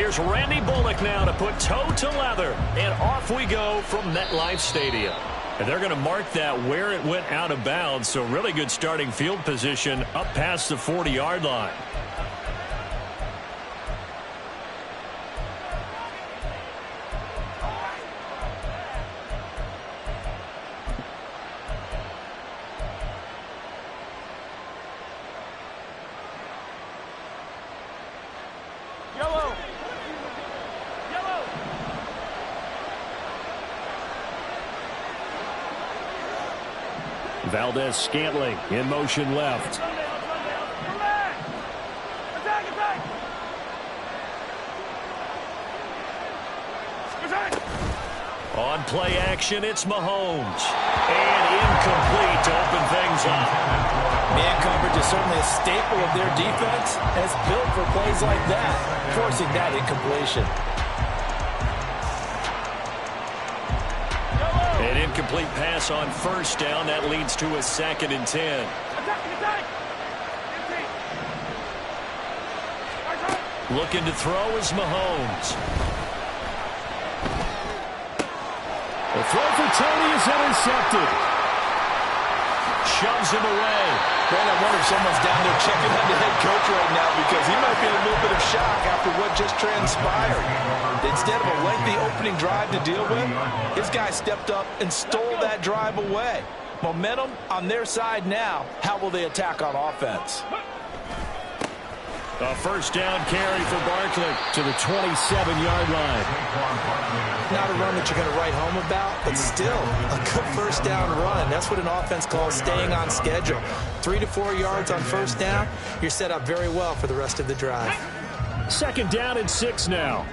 Here's Randy Bullock now to put toe to leather. And off we go from MetLife Stadium. And they're going to mark that where it went out of bounds. So really good starting field position up past the 40-yard line. Valdez-Scantling in motion left. On play action, it's Mahomes. And incomplete to open things up. Man coverage is certainly a staple of their defense, and it's built for plays like that, forcing that incompletion. An incomplete pass on first down. That leads to a 2nd and 10. Looking to throw is Mahomes. The throw for Tony is intercepted. Shoves him away. Man, I wonder if someone's down there checking on the head coach right now because he might be in a little bit of shock after what just transpired. Instead of a lengthy opening drive to deal with, his guy stepped up and stole that drive away. Momentum on their side now. How will they attack on offense? A first down carry for Barkley to the 27-yard line. Not a run that you're going to write home about, but still a good first down run. That's what an offense calls staying on schedule. 3 to 4 yards on first down, you're set up very well for the rest of the drive. 2nd down and 6 now.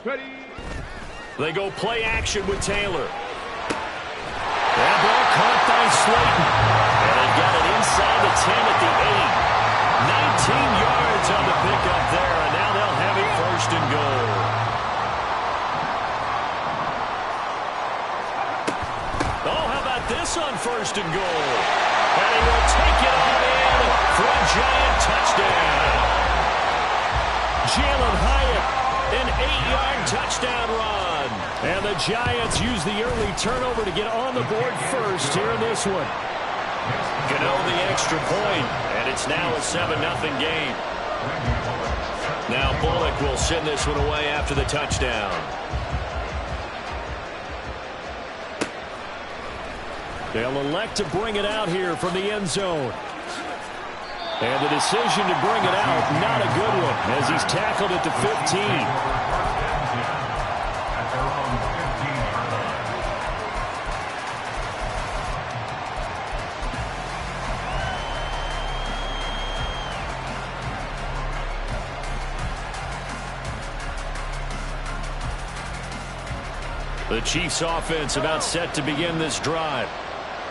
Ready. They go play action with Taylor. That ball caught by Slayton. And they got it inside the 10 at the 8. 19 yards on the pickup there, and now they'll have it 1st and goal. Oh, how about this on 1st and goal? And he will take it on in for a giant touchdown. Jalen Hyatt. An 8-yard touchdown run. And the Giants use the early turnover to get on the board first here in this one. Gano the extra point, and it's now a 7-0 game. Now Bullock will send this one away after the touchdown. They'll elect to bring it out here from the end zone. And the decision to bring it out, not a good one, as he's tackled at the 15. The Chiefs offense about set to begin this drive.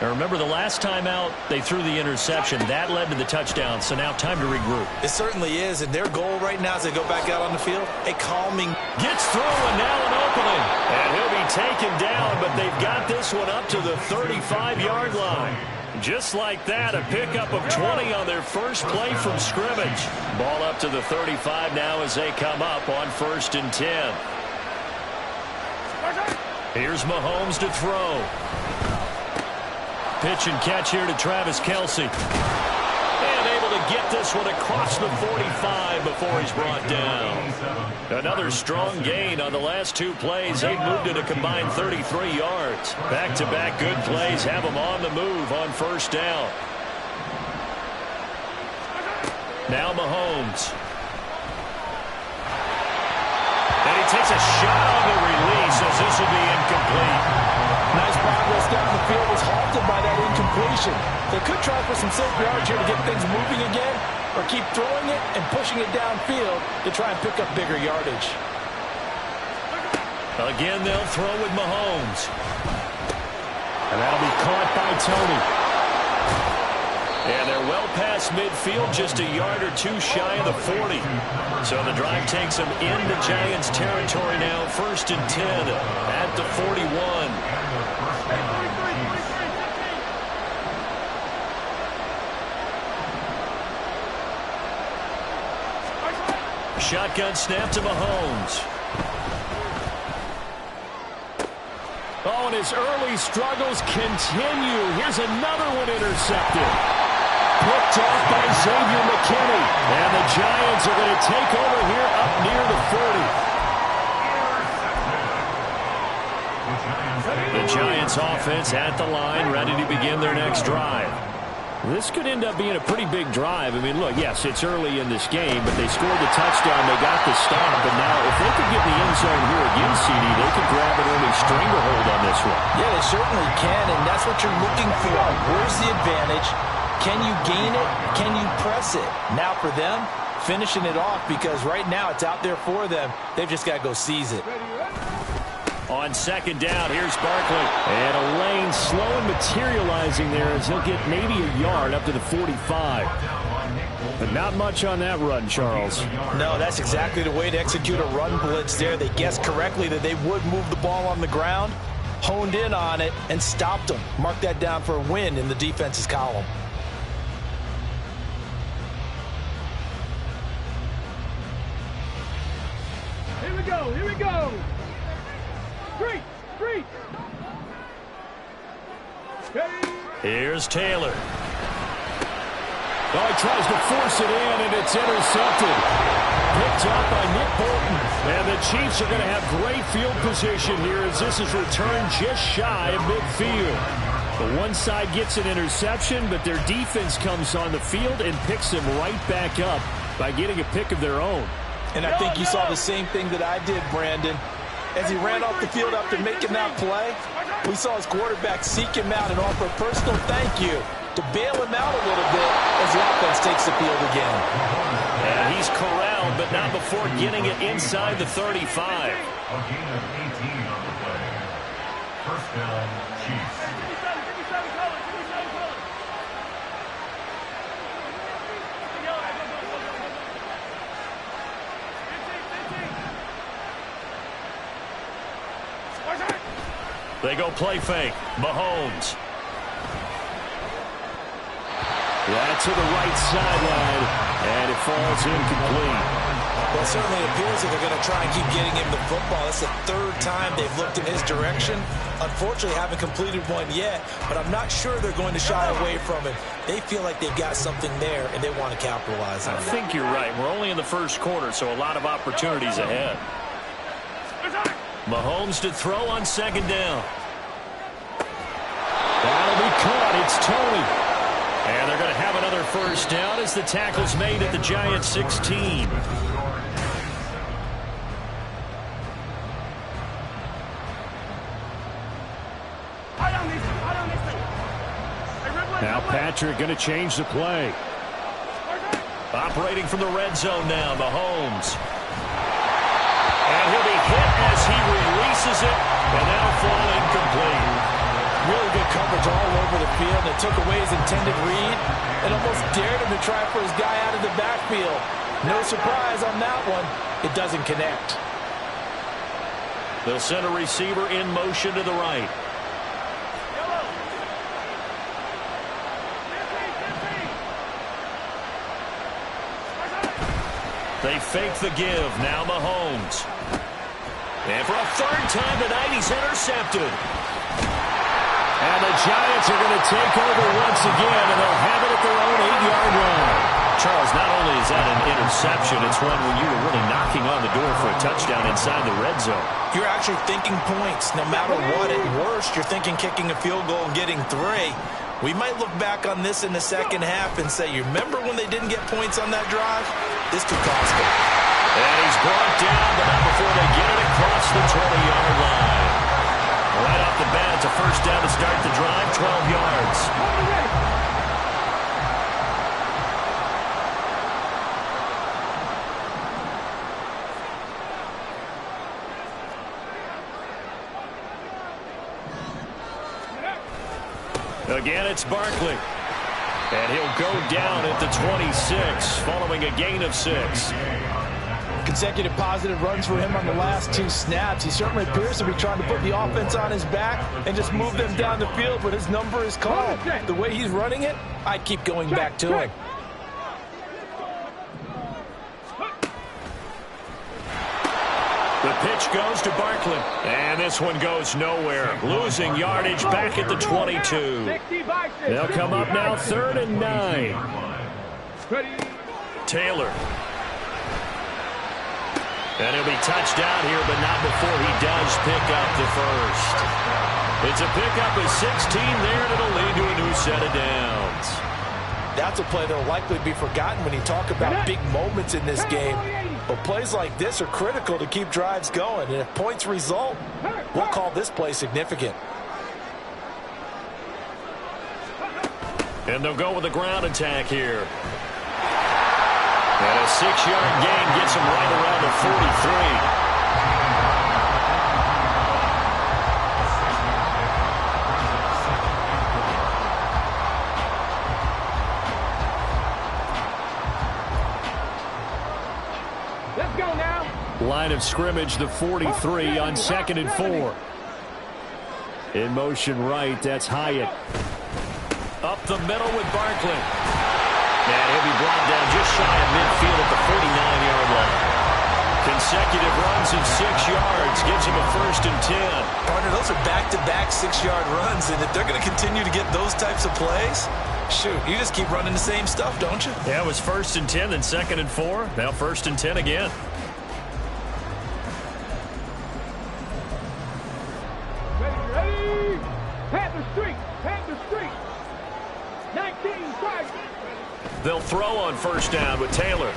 Now remember, the last time out, they threw the interception. That led to the touchdown, so now time to regroup. It certainly is, and their goal right now as they go back out on the field, a calming. Gets through, and now an opening. And he'll be taken down, but they've got this one up to the 35-yard line. Just like that, a pickup of 20 on their first play from scrimmage. Ball up to the 35 now as they come up on 1st and 10. Here's Mahomes to throw. Pitch and catch here to Travis Kelce. And able to get this one across the 45 before he's brought down. Another strong gain on the last 2 plays. They've moved it a combined 33 yards. Back-to-back good plays have them on the move on 1st down. Now Mahomes. And he takes a shot on the release as this will be incomplete. Nice progress down the field was halted by that incompletion. They could try for some safe yards here to get things moving again, or keep throwing it and pushing it downfield to try and pick up bigger yardage. Again, they'll throw with Mahomes. And that'll be caught by Tony. And they're well past midfield, just a yard or two shy of the 40. So the drive takes them into Giants territory now, 1st and 10 at the 41. Shotgun snap to Mahomes. Oh, and his early struggles continue. Here's another one intercepted. Picked off by Xavier McKinney. And the Giants are going to take over here up near the 40. The Giants offense at the line, ready to begin their next drive. This could end up being a pretty big drive. I mean, look, yes, it's early in this game, but they scored the touchdown. They got the stop. And now, if they could get in the end zone here again, CD, they could grab an early stranglehold on this one. Yeah, they certainly can, and that's what you're looking for. Where's the advantage? Can you gain it? Can you press it? Now for them, finishing it off, because right now it's out there for them. They've just got to go seize it. On 2nd down, here's Barkley. And a lane slow and materializing there as he'll get maybe a yard up to the 45. But not much on that run, Charles. No, that's exactly the way to execute a run blitz there. They guessed correctly that they would move the ball on the ground, honed in on it, and stopped them. Mark that down for a win in the defense's column. Here we go, here we go. Great. Here's Taylor. Oh, he tries to force it in, and it's intercepted. Picked up by Nick Bolton. And the Chiefs are going to have great field position here as this is returned just shy of midfield. The one side gets an interception, but their defense comes on the field and picks them right back up by getting a pick of their own. And I think you saw the same thing that I did, Brandon. As he ran off the field after making that play, we saw his quarterback seek him out and offer a personal thank you to bail him out a little bit as the offense takes the field again. And he's corralled, but not before getting it inside the 35. A gain of 18 on the play. 1st down, Chiefs. They go play fake. Mahomes. That's to the right sideline, and it falls incomplete. Well, it certainly appears that they're going to try and keep getting him the football. That's the 3rd time they've looked in his direction. Unfortunately, haven't completed one yet, but I'm not sure they're going to shy away from it. They feel like they've got something there, and they want to capitalize on it. I think you're right. We're only in the 1st quarter, so a lot of opportunities ahead. Mahomes to throw on 2nd down. That'll be caught. It's Tony. And they're going to have another 1st down as the tackle's made at the Giants 16. Now Patrick going to change the play. Operating from the red zone now, Mahomes. And he'll be hit as he releases it, and that'll fall incomplete. Really good coverage all over the field. It took away his intended read and almost dared him to try for his guy out of the backfield. No surprise on that one. It doesn't connect. They'll send a receiver in motion to the right. They fake the give. Now Mahomes. And for a 3rd time tonight, he's intercepted. And the Giants are going to take over once again, and they'll have it at their own 8-yard line. Charles, not only is that an interception, it's one when you were really knocking on the door for a touchdown inside the red zone. You're actually thinking points. No matter what, at worst, you're thinking kicking a field goal and getting 3. We might look back on this in the 2nd half and say, you remember when they didn't get points on that drive? This could cost them. And he's brought down, but not before they get it across the 20-yard line. Right off the bat, it's a 1st down to start the drive, 12 yards. Again, it's Barkley. And he'll go down at the 26 following a gain of 6. Consecutive positive runs for him on the last 2 snaps. He certainly appears to be trying to put the offense on his back and just move them down the field, but his number is called. The way he's running it, I'd keep going back to him. The pitch goes to Barkley. And this one goes nowhere. Losing yardage back at the 22. They'll come up now 3rd and 9. Taylor. And he'll be touched down here, but not before he does pick up the first. It's a pickup of 16 there, and it'll lead to a new set of downs. That's a play that will likely be forgotten when you talk about big moments in this game. But plays like this are critical to keep drives going. And if points result, we'll call this play significant. And they'll go with a ground attack here. And a 6-yard gain gets him right around the 43. Let's go now. Line of scrimmage, the 43 on 2nd and 4. In motion right, that's Hyatt. Up the middle with Barkley. And he'll be brought down just shy of midfield at the 49-yard line. Consecutive runs of 6 yards gives him a 1st and 10. Partner, those are back-to-back 6-yard runs, and if they're going to continue to get those types of plays, shoot, you just keep running the same stuff, don't you? Yeah, it was 1st and 10, then 2nd and 4. Now 1st and 10 again. Ready. Panther Street. Panther Street. 19 strikes. They'll throw on 1st down with Taylor.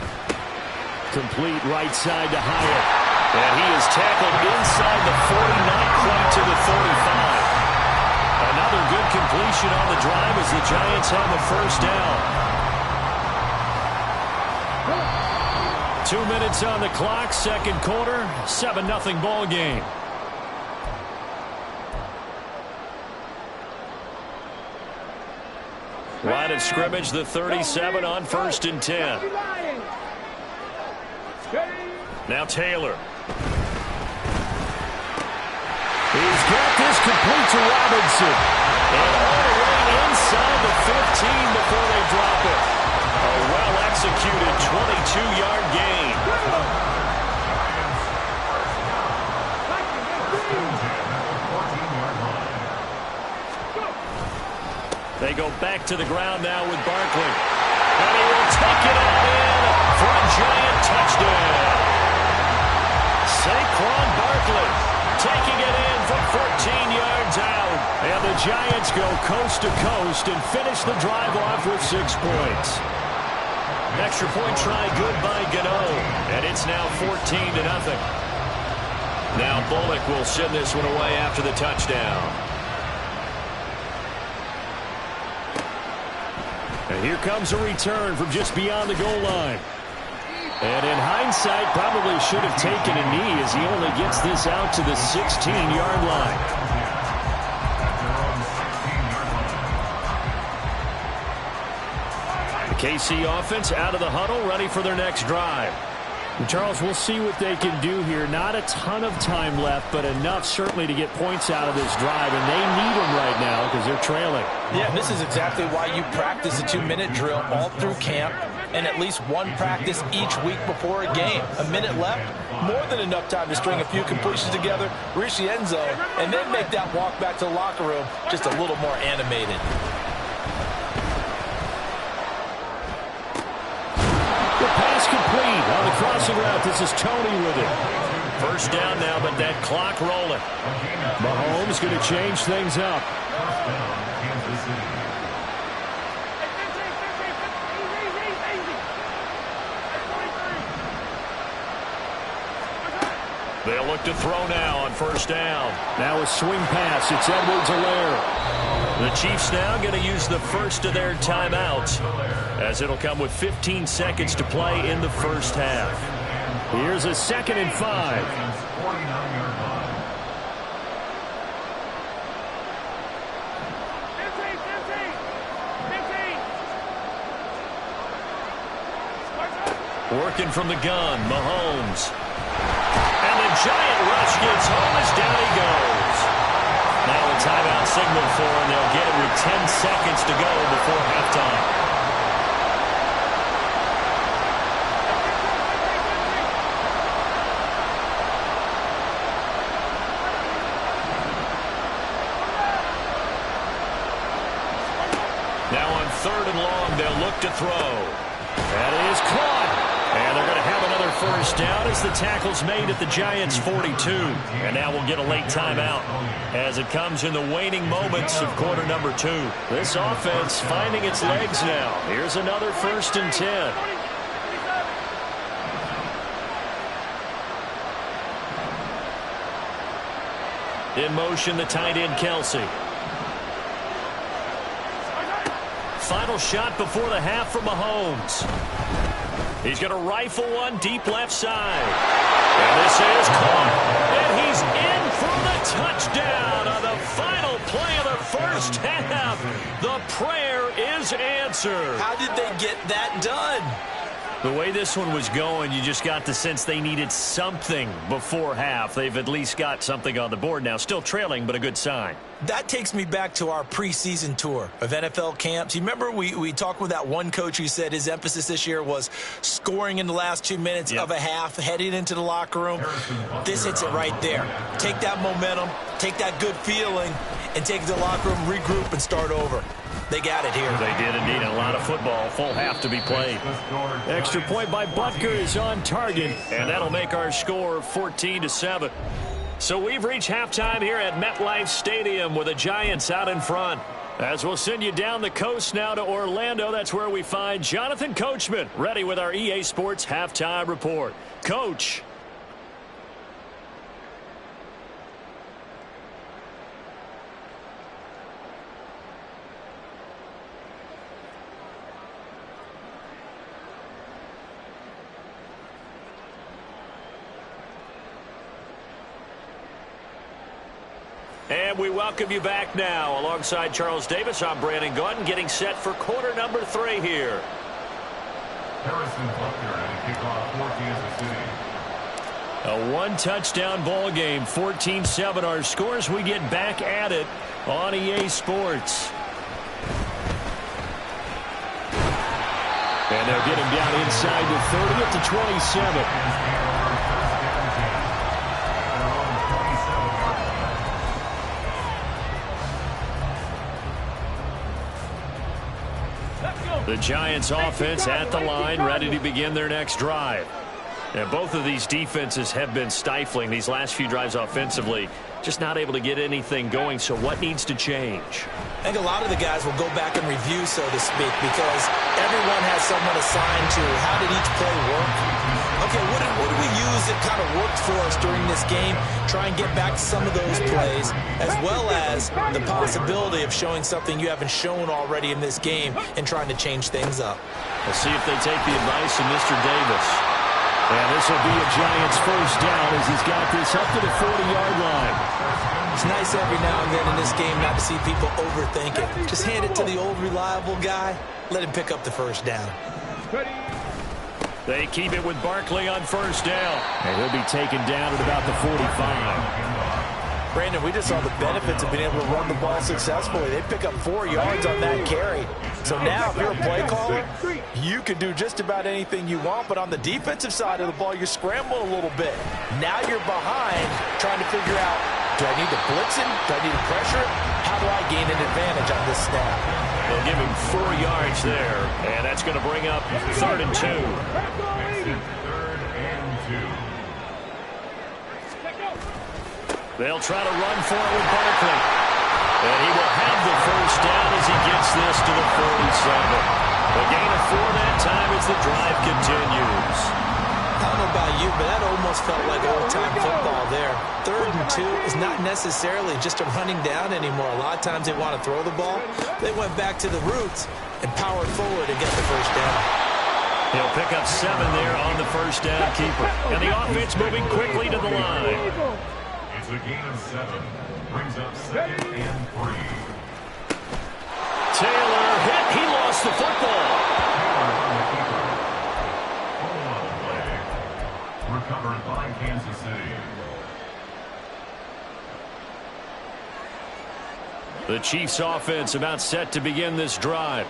Complete right side to Hyatt. And he is tackled inside the 49, quite to the 45. Another good completion on the drive as the Giants have the 1st down. 2 minutes on the clock, 2nd quarter, 7-0 ball game. Line of scrimmage, the 37 on 1st and 10. Now Taylor. He's got this complete to Robinson. And all the way inside the 15 before they drop it. A well-executed 22-yard gain. They go back to the ground now with Barkley. And he will take it out in for a Giant touchdown. Saquon Barkley taking it in from 14 yards out. And the Giants go coast to coast and finish the drive off with 6 points. Extra point try good by Gano. And it's now 14-0. Now Bullock will send this one away after the touchdown. And here comes a return from just beyond the goal line. And in hindsight, probably should have taken a knee as he only gets this out to the 16-yard line. The KC offense out of the huddle, ready for their next drive. And Charles, we'll see what they can do here. Not a ton of time left, but enough certainly to get points out of this drive. And they need them right now because they're trailing. Yeah, this is exactly why you practice a 2-minute drill all through camp and at least one practice each week before a game. A minute left, more than enough time to string a few completions together, reach the end zone, and then make that walk back to the locker room just a little more animated. The pass complete on the crossing route. This is Tony with it. 1st down now, but that clock rolling. Mahomes going to change things up. They'll look to throw now on 1st down. Now a swing pass. It's Edwards-Helaire. The Chiefs now going to use the first of their timeouts as it'll come with 15 seconds to play in the 1st half. Here's a 2nd and 5. Working from the gun, Mahomes. And the giant rush gets home as down he goes. Now a timeout signal for him. They'll get it with 10 seconds to go before halftime. Now on 3rd and long, they'll look to throw. That is caught. And they're going to have another first down as the tackle's made at the Giants' 42. And now we'll get a late timeout as it comes in the waning moments of quarter number 2. This offense finding its legs now. Here's another 1st and 10. In motion, the tight end, Kelsey. Final shot before the half from Mahomes. He's going to rifle one deep left side. And this is caught. And he's in for the touchdown on the final play of the first half. The prayer is answered. How did they get that done? The way this one was going, you just got the sense they needed something before half. They've at least got something on the board now. Still trailing, but a good sign. That takes me back to our preseason tour of NFL camps. You remember we talked with that one coach who said his emphasis this year was scoring in the last 2 minutes of a half, heading into the locker room. This hits it right there. Take that momentum, take that good feeling, and take it to the locker room, regroup, and start over. They got it here. They did indeed. A lot of football. Full half to be played. Extra point by Butker is on target, and that'll make our score 14-7. So we've reached halftime here at MetLife Stadium with the Giants out in front. As we'll send you down the coast now to Orlando, that's where we find Jonathan Coachman ready with our EA Sports halftime report. Coach. And we welcome you back now. Alongside Charles Davis, I'm Brandon Gordon, getting set for quarter number 3 here. Harrison Butker and kickoff for Kansas City. A one-touchdown ball game, 14-7 our scores. We get back at it on EA Sports. And they'll get him down inside the 30 at the 27. The Giants offense at the line, ready to begin their next drive. And both of these defenses have been stifling these last few drives offensively. Just not able to get anything going, so what needs to change? I think a lot of the guys will go back and review, so to speak, because everyone has someone assigned to how did each play work. Okay, what did we use that kind of worked for us during this game? Try and get back to some of those plays, as well as the possibility of showing something you haven't shown already in this game and trying to change things up. We'll see if they take the advice of Mr. Davis. And this will be a Giants first down as he's got this up to the 40-yard line. It's nice every now and then in this game not to see people overthink it. Just hand it to the old reliable guy. Let him pick up the first down. They keep it with Barkley on first down. And he'll be taken down at about the 45. Brandon, we just saw the benefits of being able to run the ball successfully. They pick up 4 yards on that carry. So now if you're a play caller, you can do just about anything you want. But on the defensive side of the ball, you're scrambling a little bit. Now you're behind trying to figure out, do I need to blitz him? Do I need to pressure him? How do I gain an advantage on this snap? They'll give him 4 yards there. And that's going to bring up 3rd and 2. 3rd and 2. They'll try to run for it with Barkley. And he will have the first down as he gets this to the 47. A gain of 4 that time as the drive continues. I don't know about you, but that almost felt like old-time football there. 3rd and 2 is not necessarily just a running down anymore. A lot of times they want to throw the ball. They went back to the roots and powered forward and get the first down. He'll pick up 7 there on the first down keeper. And the offense moving quickly to the line. It's a gain of 7. Brings up 2nd and 3. Taylor hit. He lost the football. covered by Kansas City. The Chiefs offense about set to begin this drive.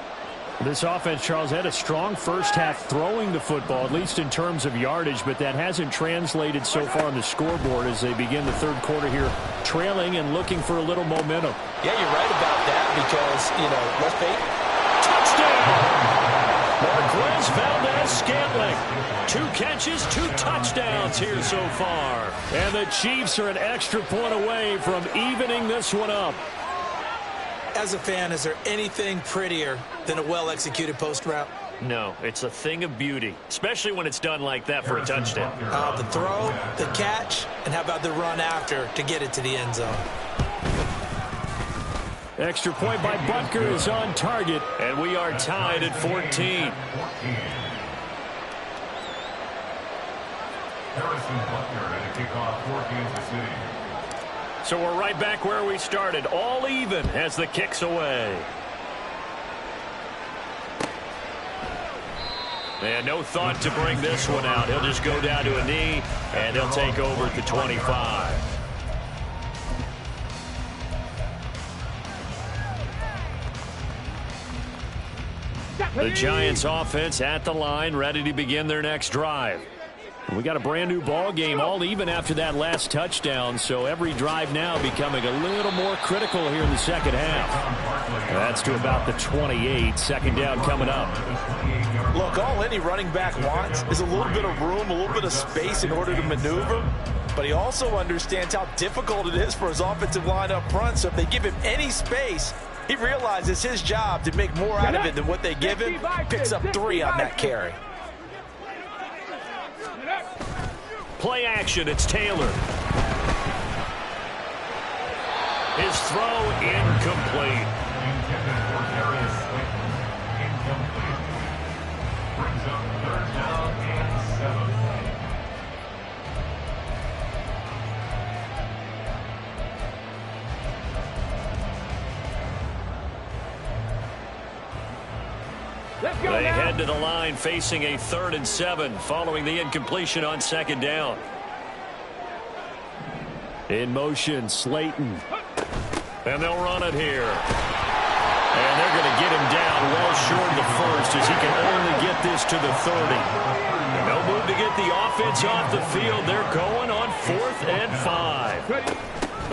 This offense, Charles, had a strong first half throwing the football, at least in terms of yardage, but that hasn't translated so far on the scoreboard as they begin the third quarter here, trailing and looking for a little momentum. Yeah, you're right about that because, let's face it. Touchdown! Marquez Valdez-Scantling. 2 catches, 2 touchdowns here so far. And the Chiefs are an extra point away from evening this one up. As a fan, is there anything prettier than a well-executed post route? No, it's a thing of beauty, especially when it's done like that for a touchdown. The throw, the catch, and how about the run after to get it to the end zone? Extra point by Butker is on target, and we are tied at 14. Harrison Butker at a kickoff for Kansas City. So we're right back where we started, all even as the kick's away. And no thought to bring this one out. He'll just go down to a knee, and he'll take over at the 25. The Giants offense at the line, ready to begin their next drive. We got a brand new ball game, all even after that last touchdown, so every drive now becoming a little more critical here in the second half. That's to about the 28. Second down coming up. Look, all any running back wants is a little bit of room, a little bit of space in order to maneuver. But he also understands how difficult it is for his offensive line up front. So if they give him any space, he realizes his job to make more out of it than what they give him. Picks up 3 on that carry. Play action, it's Taylor. His throw incomplete. Intended for Darius Slayton. Incomplete. Brings up 3rd down and 7. They head to the line facing a 3rd and 7 following the incompletion on 2nd down. In motion, Slayton. And they'll run it here. And they're going to get him down well short of the 1st as he can only get this to the 30. No move to get the offense off the field. They're going on 4th and 5.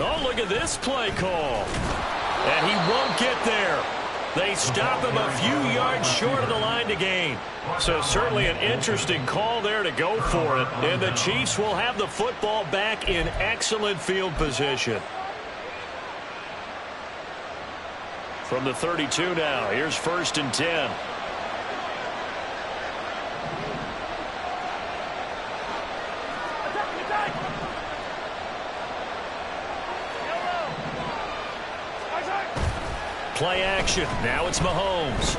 Oh, look at this play call. And he won't get there. They stop him a few yards short of the line to gain. So certainly an interesting call there to go for it. And the Chiefs will have the football back in excellent field position. From the 32 now, here's 1st and 10. Play action. Now it's Mahomes.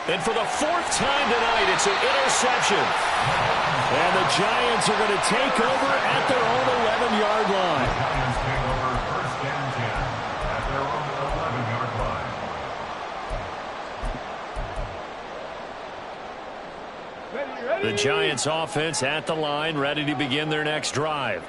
And for the 4th time tonight, it's an interception. And the Giants are going to take over at their own 11-yard line. Giants take over 1st and 10 at their own 11-yard line. The Giants offense at the line, ready to begin their next drive.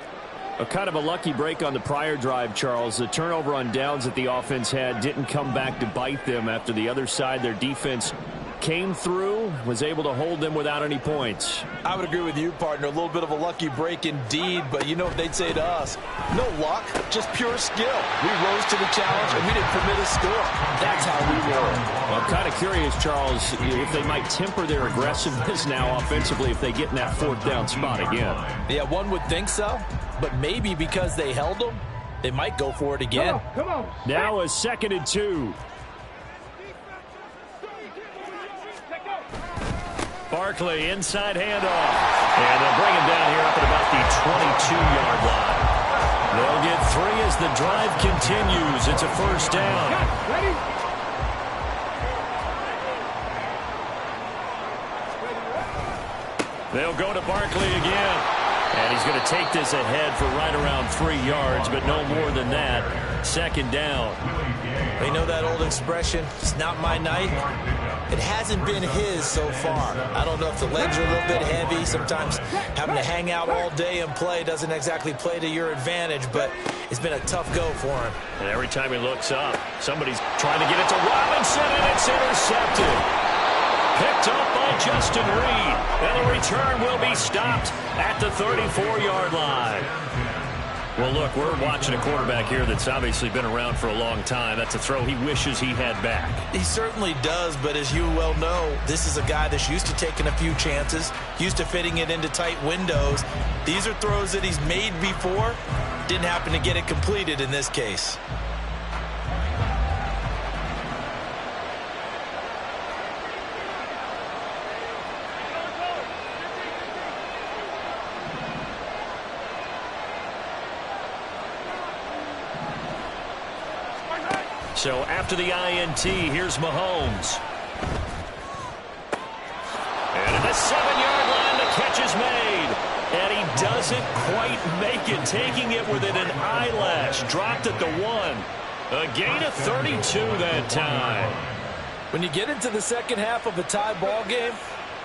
A kind of a lucky break on the prior drive, Charles. The turnover on downs that the offense had didn't come back to bite them after the other side. Their defense came through, was able to hold them without any points. I would agree with you, partner. A little bit of a lucky break indeed, but you know what they'd say to us? No luck, just pure skill. We rose to the challenge, and we didn't permit a score. That's how we roll. Well, I'm kind of curious, Charles, if they might temper their aggressiveness now offensively if they get in that 4th down spot again. Yeah, one would think so, but maybe because they held them, they might go for it again. Come on. Now a 2nd and 2. Barkley, inside handoff. And they'll bring him down here up at about the 22-yard line. They'll get 3 as the drive continues. It's a 1st down. Ready? They'll go to Barkley again. And he's going to take this ahead for right around 3 yards, but no more than that. Second down. They know that old expression, it's not my night. It hasn't been his so far. I don't know if the legs are a little bit heavy. Sometimes having to hang out all day and play doesn't exactly play to your advantage, but it's been a tough go for him. And every time he looks up, somebody's trying to get it to Robinson, and it's intercepted. Picked up by Justin Reed. And the return will be stopped at the 34-yard line. Well, look, we're watching a quarterback here that's obviously been around for a long time. That's a throw he wishes he had back. He certainly does, but as you well know, this is a guy that's used to taking a few chances, used to fitting it into tight windows. These are throws that he's made before. Didn't happen to get it completed in this case. So after the INT, here's Mahomes. And at the 7-yard line, the catch is made. And he doesn't quite make it, taking it within an eyelash. Dropped at the 1. A gain of 32 that time. When you get into the second half of a tie ball game,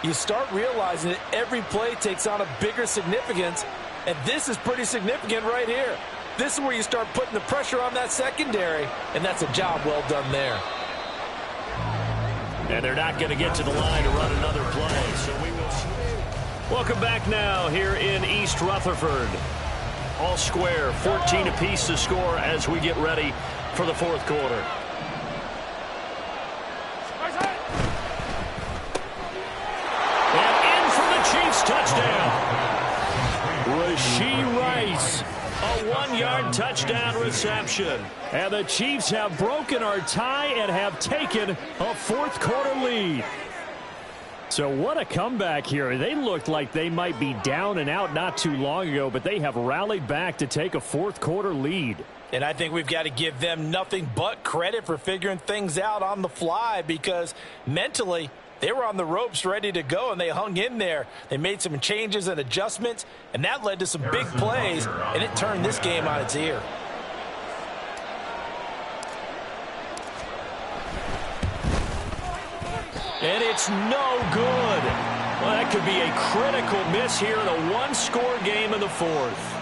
you start realizing that every play takes on a bigger significance. And this is pretty significant right here. This is where you start putting the pressure on that secondary, and that's a job well done there. And they're not going to get to the line to run another play, so we will see. Welcome back now here in East Rutherford. All square, 14 apiece to score as we get ready for the fourth quarter. And in for the Chiefs touchdown. Rashee Rice. A 1-yard touchdown reception. And the Chiefs have broken our tie and have taken a fourth quarter lead. So what a comeback here. They looked like they might be down and out not too long ago, but they have rallied back to take a fourth quarter lead. And I think we've got to give them nothing but credit for figuring things out on the fly, because mentally they were on the ropes ready to go, and they hung in there. They made some changes and adjustments, and that led to some big plays, and it turned this game on its ear. And it's no good. Well, that could be a critical miss here in a one-score game in the fourth.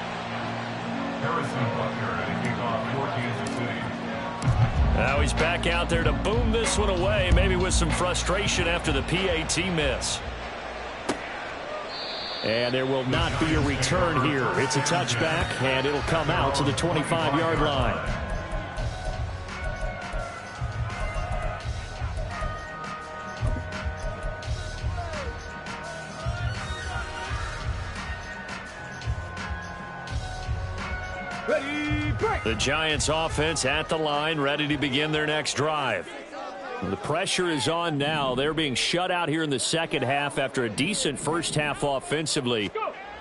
Now he's back out there to boom this one away, maybe with some frustration after the PAT miss. And there will not be a return here. It's a touchback, and it'll come out to the 25-yard line. The Giants offense at the line, ready to begin their next drive. The pressure is on now. They're being shut out here in the second half after a decent first half offensively.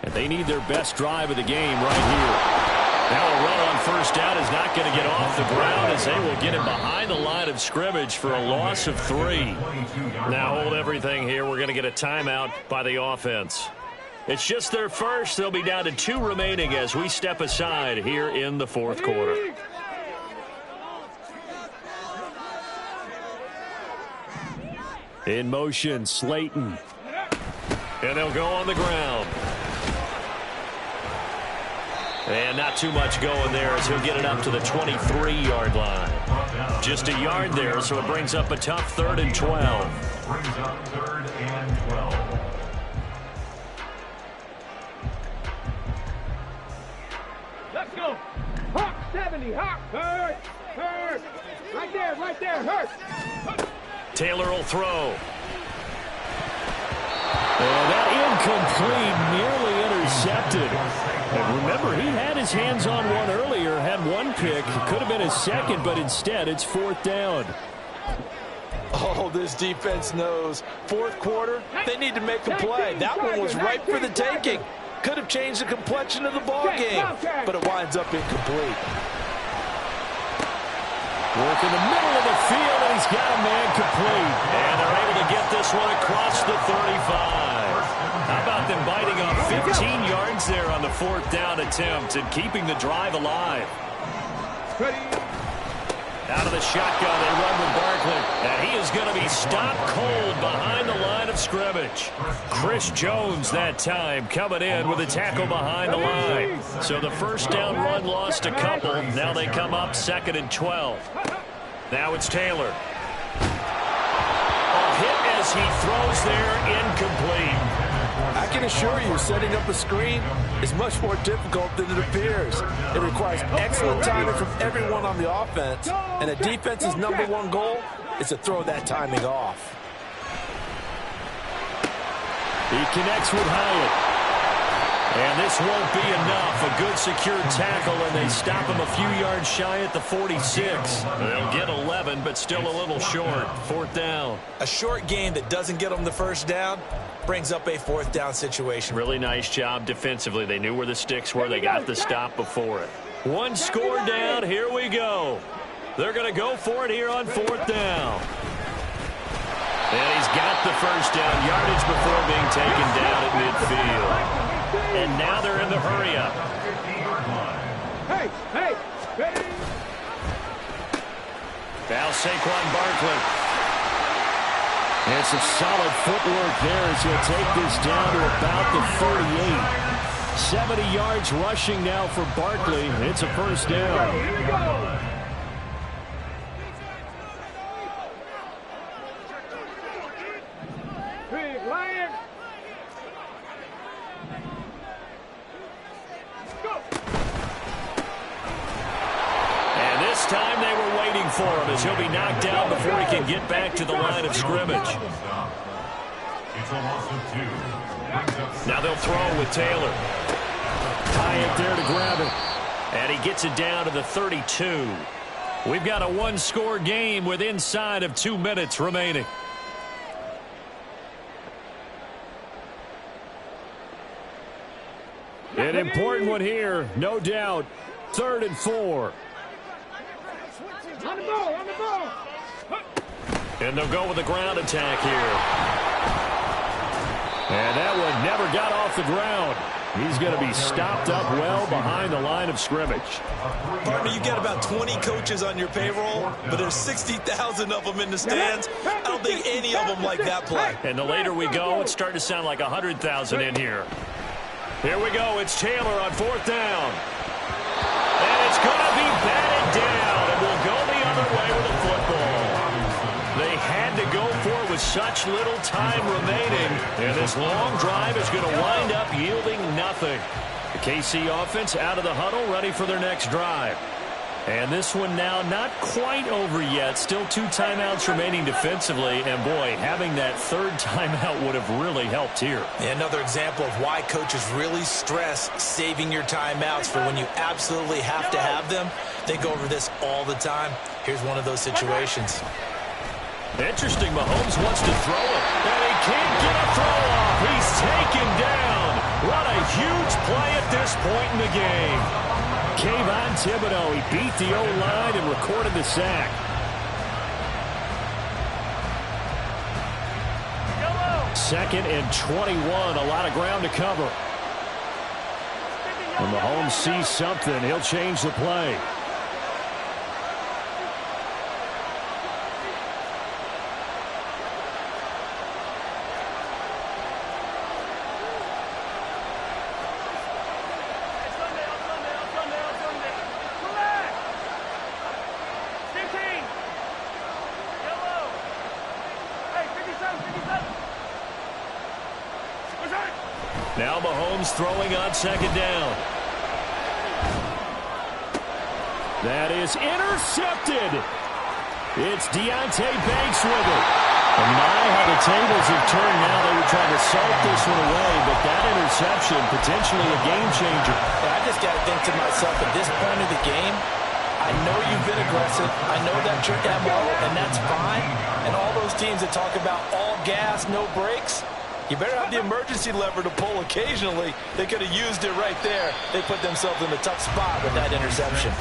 And they need their best drive of the game right here. Now a run on first down is not going to get off the ground, as they will get him behind the line of scrimmage for a loss of 3. Now hold everything here. We're going to get a timeout by the offense. It's just their first. They'll be down to 2 remaining as we step aside here in the fourth quarter. In motion, Slayton. And they'll go on the ground. And not too much going there as he'll get it up to the 23-yard line. Just a yard there, so it brings up a tough 3rd and 12. Brings up 3rd and 12. Let's go. Hawk 70. Hawk. Hurt. Hurt. Right there. Right there. Hurt. Taylor will throw. And that incomplete, nearly intercepted. And remember, he had his hands on one earlier, had one pick. Could have been his second, but instead it's 4th down. Oh, this defense knows. Fourth quarter, they need to make a play. That one was ripe for the taking. Could have changed the complexion of the ball game, but it winds up incomplete. Work in the middle of the field, and he's got a man complete. And they're able to get this one across the 35. How about them biting off 15 yards there on the 4th down attempt and keeping the drive alive? Out of the shotgun, they run with Barkley. And he is going to be stopped cold behind the line of scrimmage. Chris Jones that time coming in with a tackle behind the line. So the first down run lost a couple. Now they come up 2nd and 12. Now it's Taylor. A hit as he throws there, incomplete. I can assure you, setting up a screen is much more difficult than it appears. It requires excellent timing from everyone on the offense, and a defense's #1 goal is to throw that timing off. He connects with Hyatt. And this won't be enough. A good secure tackle, and they stop him a few yards shy at the 46. They'll get 11, but still a little short. 4th down. A short game that doesn't get them the first down brings up a 4th down situation. Really nice job defensively. They knew where the sticks were. They got the stop before it. One score down. Here we go. They're going to go for it here on 4th down. And he's got the first down yardage before being taken down at midfield. And now they're in the hurry-up. Hey, ready? Now Saquon Barkley. And some solid footwork there as he'll take this down to about the 38. 70 yards rushing now for Barkley. It's a first down. Here we go. Big Lion. And this time they were waiting for him as he'll be knocked down before he can get back to the line of scrimmage. It's a loss of 2. Now they'll throw with Taylor. Hyatt there to grab it. And he gets it down to the 32. We've got a one-score game with inside of 2 minutes remaining. An important one here, no doubt. 3rd and 4. On the ball, on the ball. And they'll go with the ground attack here. And that one never got off the ground. He's going to be stopped up well behind the line of scrimmage. Partner, you got about 20 coaches on your payroll, but there's 60,000 of them in the stands. I don't think any of them like that play. And the later we go, it's starting to sound like 100,000 in here. Here we go. It's Taylor on 4th down. And it's going to be batted down, and we'll go the other way with the football. They had to go for it with such little time remaining, and this long drive is going to wind up yielding nothing. The KC offense out of the huddle, ready for their next drive. And this one now not quite over yet. Still 2 timeouts remaining defensively. And, boy, having that 3rd timeout would have really helped here. Yeah, another example of why coaches really stress saving your timeouts for when you absolutely have to have them. They go over this all the time. Here's one of those situations. Interesting. Mahomes wants to throw it. And he can't get a throw off. He's taken down. What a huge play at this point in the game. Kayvon Thibodeau, he beat the O-line and recorded the sack. 2nd and 21, a lot of ground to cover. When Mahomes sees something, he'll change the play. Now Mahomes throwing on 2nd down. That is intercepted. It's Deonte Banks with it. And my, how the tables have turned now. They were trying to salt this one away, but that interception, potentially a game changer. I just got to think to myself, at this point of the game, I know you've been aggressive. I know that's your MO, and that's fine. And all those teams that talk about all gas, no brakes, You better have the emergency lever to pull occasionally. They could have used it right there. They put themselves in a tough spot with that interception.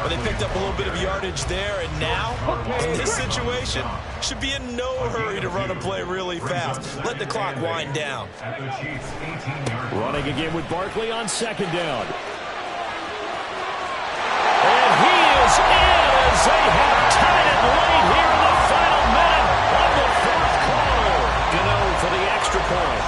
But they picked up a little bit of yardage there, and now, in this situation, should be in no hurry to run a play really fast. Let the clock wind down. Running again with Barkley on second down. And he is in as they have tied it late here in the final minute of the fourth quarter. Gano for the extra point.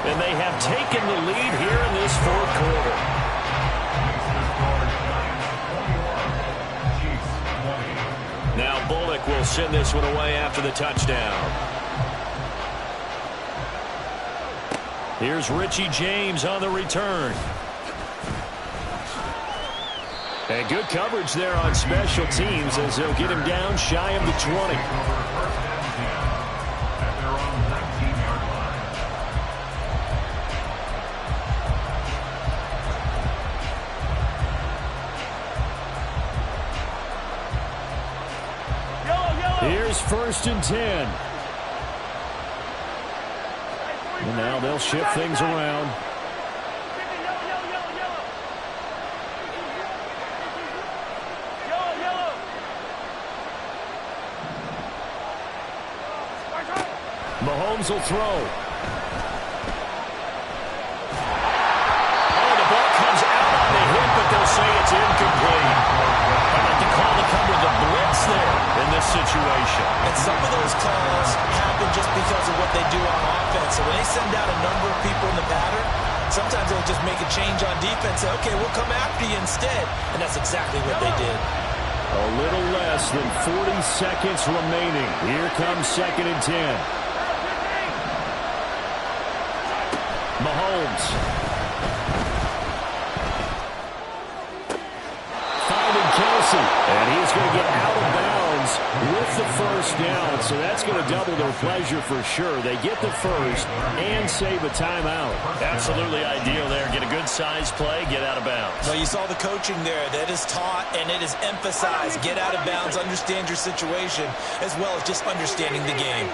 And they have taken the lead here in this fourth quarter. Now Bullock will send this one away after the touchdown. Here's Richie James on the return. And good coverage there on special teams as they'll get him down shy of the 20. Here's 1st and 10. And now they'll shift things around. Mahomes will throw. Oh, the ball comes out on the hit, but they'll say it's incomplete. I like to call the cover the blitz there in this situation. And some of those calls happen just because of what they do on offense. So when they send out a number of people in the pattern, sometimes they'll just make a change on defense. Say, okay, we'll come after you instead. And that's exactly what they did. A little less than 40 seconds remaining. Here comes 2nd and 10. Mahomes. Finding Kelsey. And he's going to get out of bounds with the first down. So that's going to double their pleasure for sure. They get the first and save a timeout. Absolutely ideal there. Get a good size play, get out of bounds. Well, you saw the coaching there. That is taught and it is emphasized. Get out of bounds, understand your situation, as well as just understanding the game.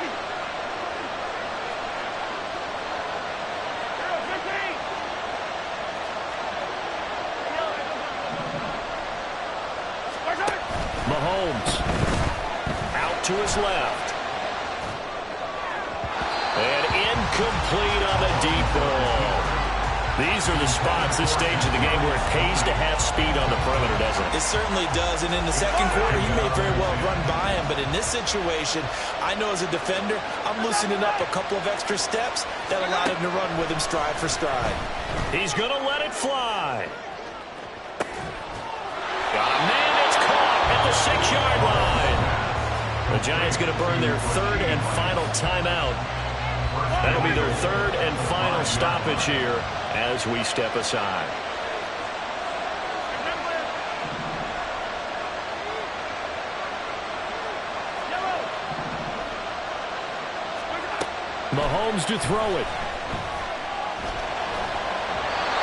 Mahomes out to his left. And incomplete on the deep ball. These are the spots, this stage of the game, where it pays to have speed on the perimeter, doesn't it? It certainly does. And in the second quarter, he may very well run by him. But in this situation, I know as a defender, I'm loosening up a couple of extra steps that allowed him to run with him stride for stride. He's going to let it fly. Got a man that's caught at the 6-yard line. The Giants going to burn their 3rd and final timeout. That'll be their 3rd and final stoppage here as we step aside. Mahomes to throw it.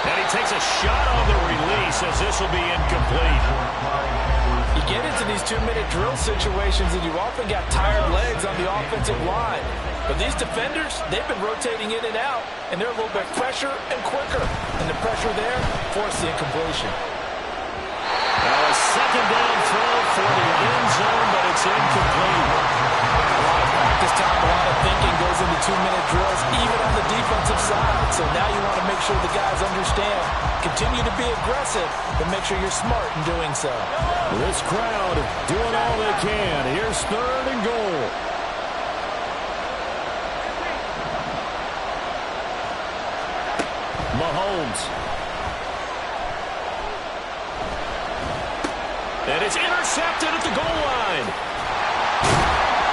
And he takes a shot on the release as this will be incomplete. You get into these 2-minute drill situations and you often got tired legs on the offensive line. But these defenders, they've been rotating in and out, and they're a little bit fresher and quicker. And the pressure there forced the incompletion. Now a 2nd down throw for the end zone, but it's incomplete. A lot of practice time, a lot of thinking goes into 2-minute drills, even on the defensive side. So now you want to make sure the guys understand. Continue to be aggressive, but make sure you're smart in doing so. This crowd doing all they can. Here's 3rd and goal. Mahomes. And it's intercepted at the goal line.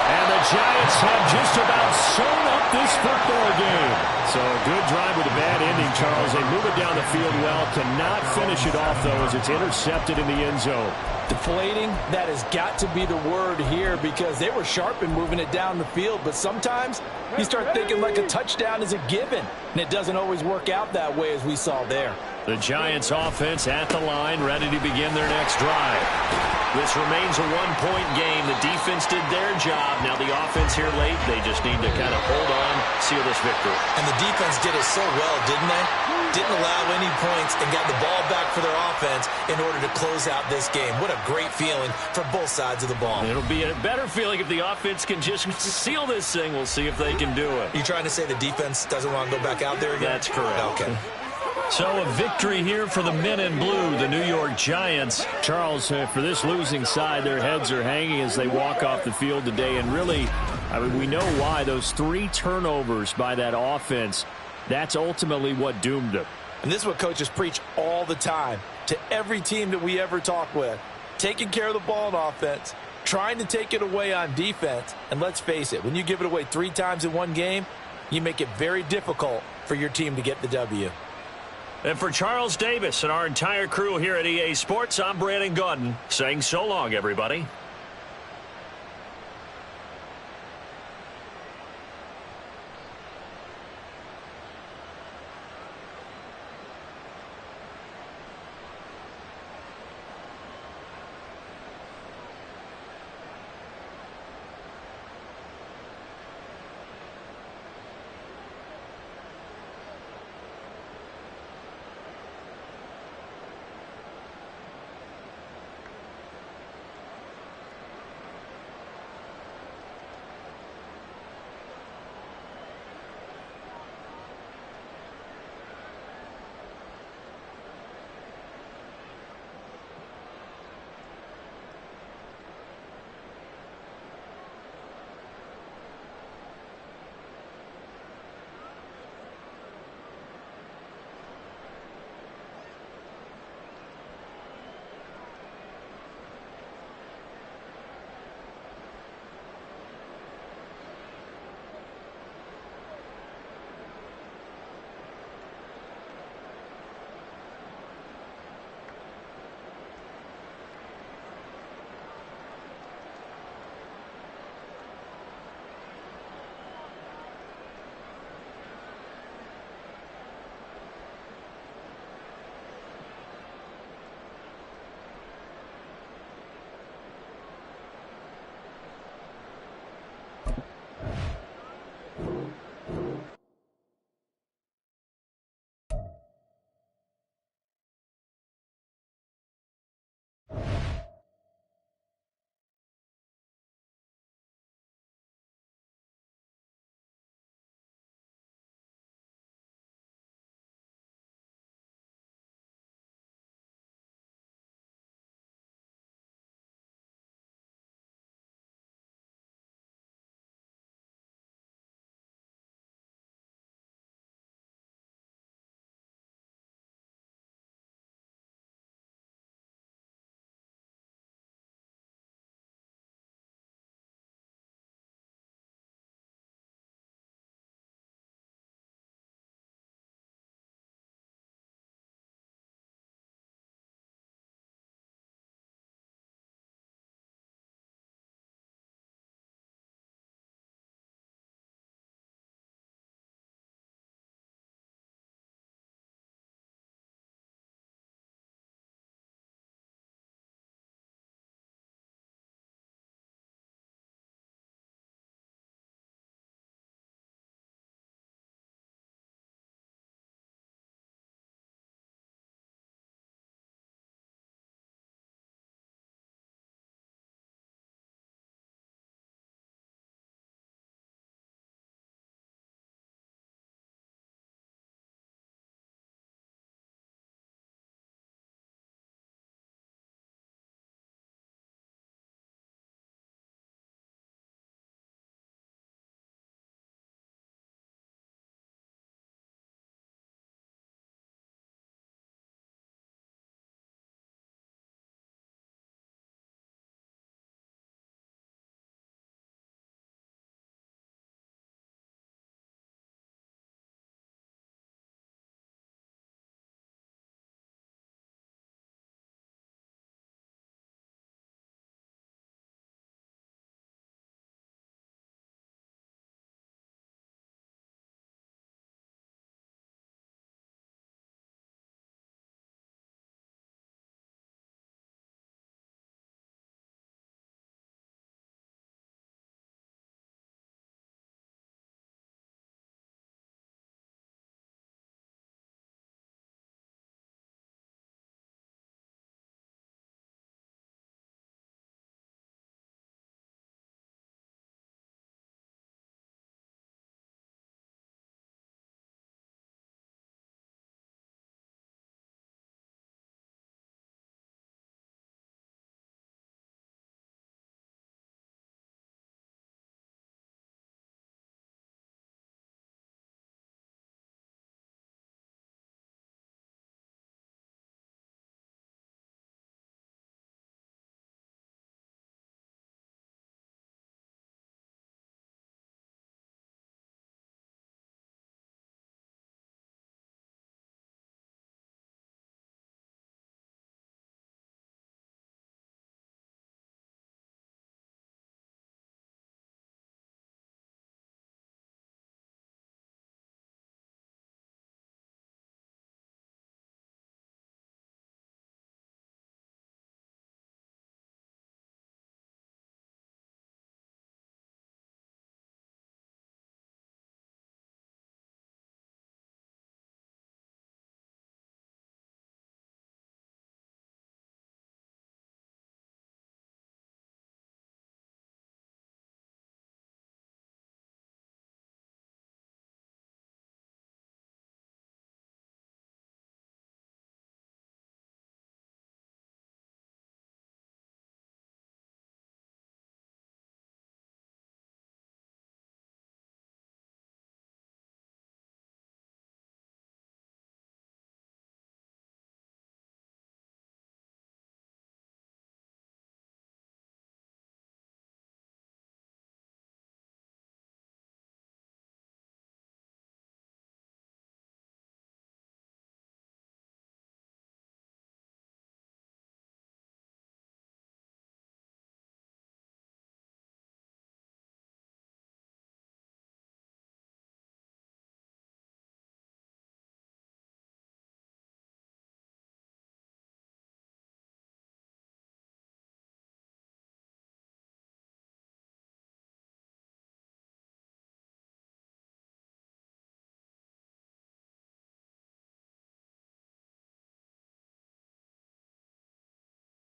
And the Giants have just about sewn up this football game. So a good drive with a bad ending, Charles. They move it down the field well. Cannot finish it off, though, as it's intercepted in the end zone. Deflating, that has got to be the word here because they were sharp in moving it down the field. But sometimes you start thinking like a touchdown is a given. And it doesn't always work out that way as we saw there. The Giants offense at the line, ready to begin their next drive. This remains a one-point game. The defense did their job. Now the offense here late, they just need to kind of hold on, seal this victory. And the defense did it so well, didn't they? Didn't allow any points and got the ball back for their offense in order to close out this game. What a great feeling for both sides of the ball. It'll be a better feeling if the offense can just seal this thing. We'll see if they can do it. You trying to say the defense doesn't want to go back out there again? That's correct. Okay. So a victory here for the men in blue, the New York Giants. Charles, for this losing side, their heads are hanging as they walk off the field today. And really, I mean, we know why. Those 3 turnovers by that offense, that's ultimately what doomed them. And this is what coaches preach all the time to every team that we ever talk with. Taking care of the ball on offense, trying to take it away on defense. And let's face it, when you give it away 3 times in one game, you make it very difficult for your team to get the W. And for Charles Davis and our entire crew here at EA Sports, I'm Brandon Gaudin saying so long, everybody.